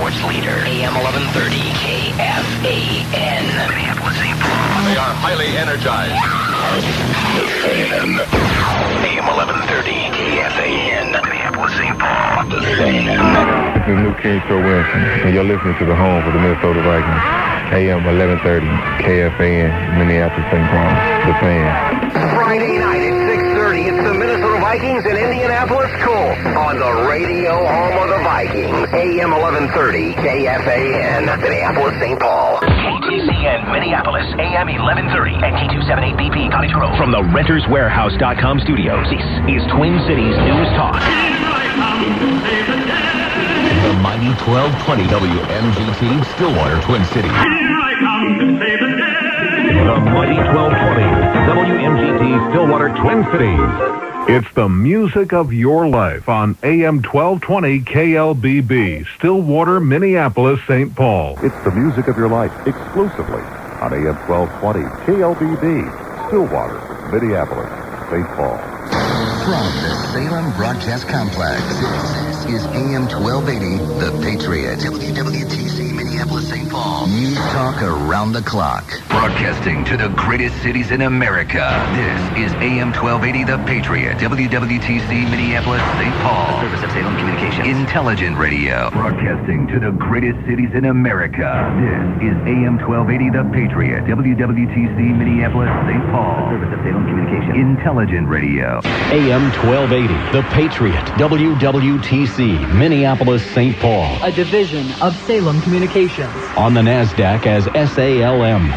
sports leader. AM 1130 KFAN. Minneapolis, St. Paul. They are highly energized. The Fan. AM 1130 KFAN. Minneapolis, St. Paul. The Fan. This is New King Pro Wilson, and you're listening to the home for the Minnesota Vikings. AM 1130 KFAN, Minneapolis, St. Paul. The Fan. Friday night at 6:30, it's the Minnesota Vikings and Indianapolis Colts on the radio home of the Vikings. AM 1130 KFAN, Minneapolis, St. Paul. KTCN Minneapolis, AM 1130 and K278BP Cottage Grove. From the RentersWarehouse.com studios, this is Twin Cities News Talk. The mighty 1220 WMGT Stillwater, Twin Cities. The mighty 1220 WMGT Stillwater, Twin Cities. It's the music of your life on AM 1220 KLBB, Stillwater, Minneapolis, St. Paul. It's the music of your life exclusively on AM 1220 KLBB, Stillwater, Minneapolis, St. Paul. From the Salem Broadcast Complex, this is AM 1280, The Patriot. WWTC Minneapolis, St. Paul. News talk around the clock. Broadcasting to the greatest cities in America. This is AM 1280, The Patriot. WWTC Minneapolis, St. Paul. The service of Salem Communications. Intelligent Radio. Broadcasting to the greatest cities in America. This is AM 1280, The Patriot. WWTC Minneapolis, St. Paul. The service of Salem Communications. Intelligent Radio. AM 1280, The Patriot, WWTC, Minneapolis, St. Paul. A division of Salem Communications. On the NASDAQ as SALM.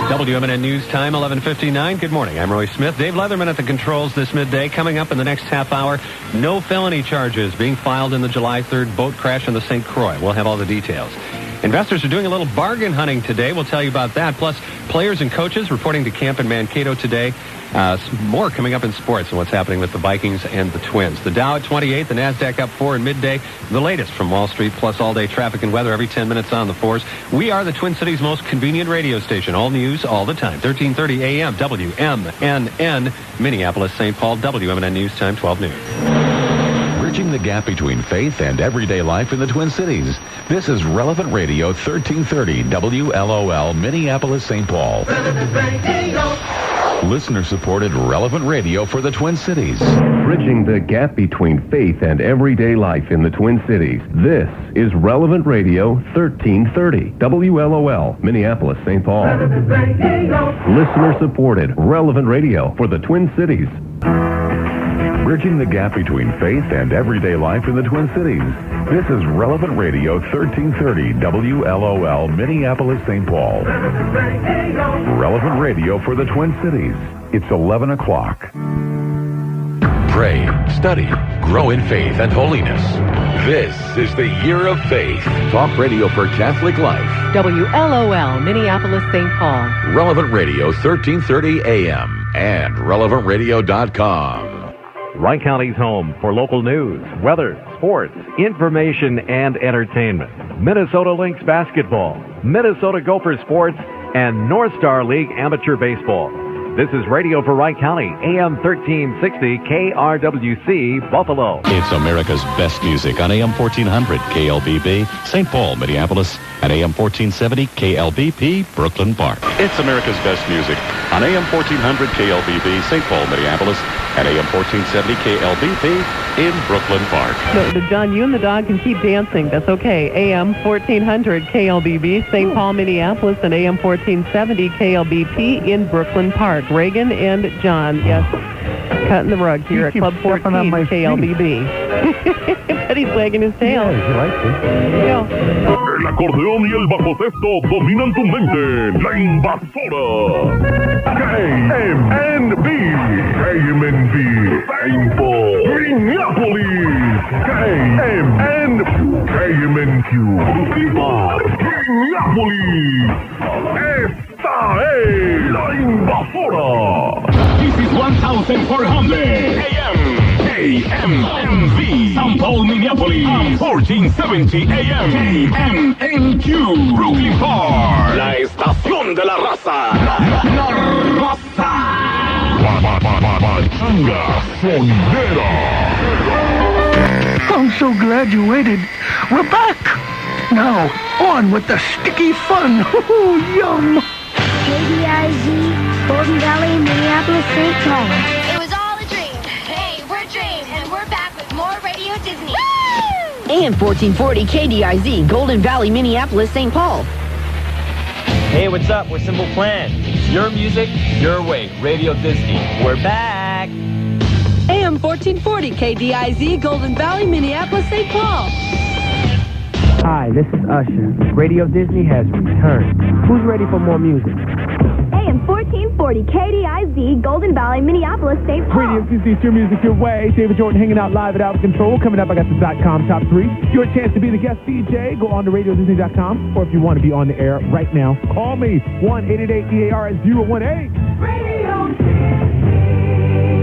WMNN News Time, 11:59. Good morning. I'm Roy Smith. Dave Leatherman at the controls this midday. Coming up in the next half hour, no felony charges being filed in the July 3rd boat crash in the St. Croix. We'll have all the details. Investors are doing a little bargain hunting today. We'll tell you about that. Plus, players and coaches reporting to camp in Mankato today. More coming up in sports and what's happening with the Vikings and the Twins. The Dow at 28, the NASDAQ up 4 in midday. The latest from Wall Street, plus all-day traffic and weather every 10 minutes on the 4s. We are the Twin Cities' most convenient radio station. All news, all the time. 1330 AM, WMNN, Minneapolis, St. Paul, WMNN News Time, 12 noon. Bridging the gap between faith and everyday life in the Twin Cities. This is Relevant Radio 1330 WLOL, Minneapolis, St. Paul. Listener-supported Relevant Radio for the Twin Cities. Bridging the gap between faith and everyday life in the Twin Cities. This is Relevant Radio 1330 WLOL, Minneapolis, St. Paul. Listener-supported Relevant Radio for the Twin Cities. Bridging the gap between faith and everyday life in the Twin Cities. This is Relevant Radio 1330 WLOL, Minneapolis, St. Paul. Relevant Radio for the Twin Cities. It's 11 o'clock. Pray, study, grow in faith and holiness. This is the Year of Faith. Talk radio for Catholic life. WLOL, Minneapolis, St. Paul. Relevant Radio 1330 AM and relevantradio.com. Wright County's home for local news, weather, sports, information, and entertainment. Minnesota Lynx basketball, Minnesota Gophers sports, and North Star League amateur baseball. This is Radio for Wright County, AM 1360 KRWC, Buffalo. It's America's best music on AM 1400 KLBB, St. Paul, Minneapolis, and AM 1470 KLBP, Brooklyn Park. It's America's best music on AM 1400 KLBB, St. Paul, Minneapolis, and AM 1470 KLBP in Brooklyn Park. So, John, you and the dog can keep dancing. That's okay. AM 1400 KLBB, St. Paul, Minneapolis, and AM 1470 KLBP in Brooklyn Park. Reagan and John, yes, cutting the rug here at Club 14 KLBB. But he's wagging his tail. Yeah, he likes it. Yeah. El acordeón y el bajo sexto dominan tu mente. La invasora. KMNB. KMNB. St. Paul. Minneapolis. KMNQ. Minneapolis. Esta es la invasora. This is 1400 AM. KMNB. St. Paul, Minneapolis. 1470 AM. KMNQ. Brooklyn Park. La estación de la raza. La raza. Pachanga sonidera. I'm so glad you waited. We're back. Now, on with the sticky fun. Yum. KDIZ, Golden Valley, Minneapolis, St. Paul. It was all a dream. Hey, we're Dream, and we're back with more Radio Disney. AM 1440 KDIZ, Golden Valley, Minneapolis, St. Paul. Hey, what's up? We're Simple Plan. Your music, your way. Radio Disney. We're back. AM 1440 KDIZ, Golden Valley, Minneapolis, St. Paul. Hi, this is Usher. Radio Disney has returned. Who's ready for more music? AM 1440 KDIZ, Golden Valley, Minneapolis, St. Paul. Radio Disney, it's your music, your way. David Jordan hanging out live at Out of Control. Coming up, I got the .com top 3. Your chance to be the guest DJ. Go on to RadioDisney.com. Or if you want to be on the air right now, call me. 1-888-EAR-018. Radio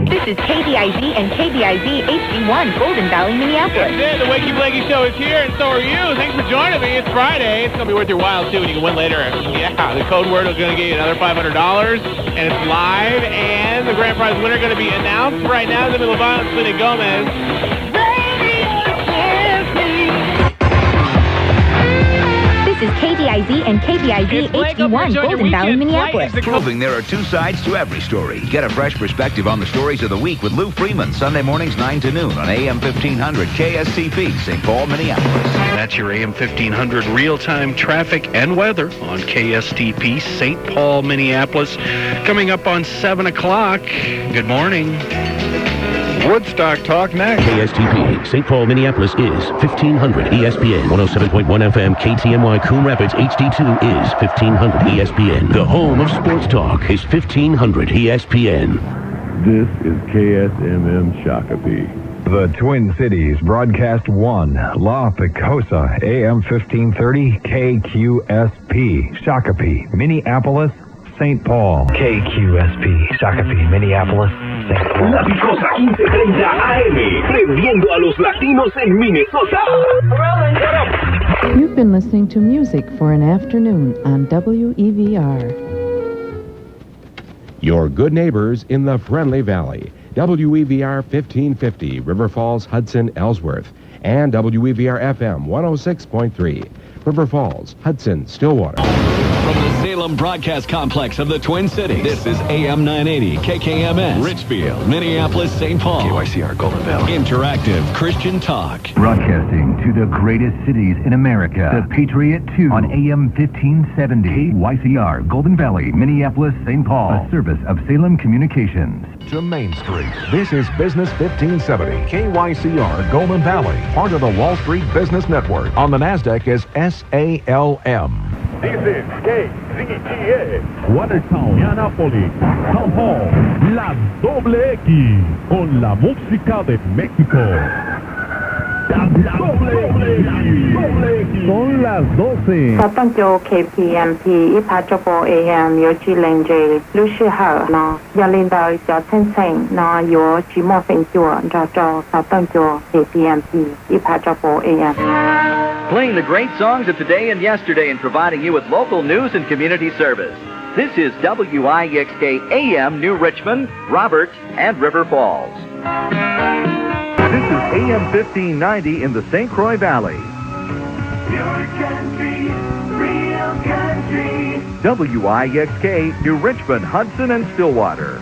This is KDIZ and KDIZ HD1, Golden Valley, Minneapolis. That's it. The Wakey Blakey Show is here, and so are you. Thanks for joining me. It's Friday. It's going to be worth your while, too, and you can win later. Yeah, the code word is going to get you another $500, and it's live, and the grand prize winner going to be announced right now in the middle of Selena Gomez. This is KDIZ and KDIZ HD1, Golden Valley, Minneapolis. Proving there are two sides to every story. Get a fresh perspective on the stories of the week with Lou Freeman, Sunday mornings 9 to noon on AM 1500 KSTP, St. Paul, Minneapolis. That's your AM 1500 real-time traffic and weather on KSTP, St. Paul, Minneapolis. Coming up on 7 o'clock. Good morning. Woodstock Talk next. KSTP, St. Paul, Minneapolis is 1500 ESPN. 107.1 FM, KTMY, Coon Rapids, HD2 is 1500 ESPN. The home of sports talk is 1500 ESPN. This is KSMM Shakopee. The Twin Cities Broadcast 1, La Picosa, AM 1530, KQSP, Shakopee, Minneapolis, St. Paul. KQSP, Shakopee, Minneapolis, St. Paul. La Picosa 1530 AM, prendiendo a los latinos en Minnesota. You've been listening to music for an afternoon on WEVR. Your good neighbors in the Friendly Valley. WEVR 1550, River Falls, Hudson, Ellsworth. And WEVR FM 106.3, River Falls, Hudson, Stillwater. From the Salem Broadcast Complex of the Twin Cities, this is AM 980, KKMS, Richfield, Minneapolis, St. Paul. KYCR, Golden Valley. Interactive Christian Talk. Broadcasting to the greatest cities in America. The Patriot 2 on AM 1570. KYCR, Golden Valley, Minneapolis, St. Paul. A service of Salem Communications. To Main Street. This is Business 1570, KYCR, Golden Valley, part of the Wall Street Business Network. On the NASDAQ is SALM. This is KZTA. Watertown, Minneapolis, Town Hall, La Doble X, con la música de México. Son las 12. Satanjo KPMP Ipachopo AM Yochi Lenje Lucy Her No Yalinda Yo Tenseng No Yo Jimo Fenjua Jojo Satanjo KPMP Ipachopo AM. Playing the great songs of today and yesterday and providing you with local news and community service. This is WIXK AM New Richmond, Roberts, and River Falls. This is AM 1590 in the St. Croix Valley. Pure country, real country. WIXK, New Richmond, Hudson, and Stillwater.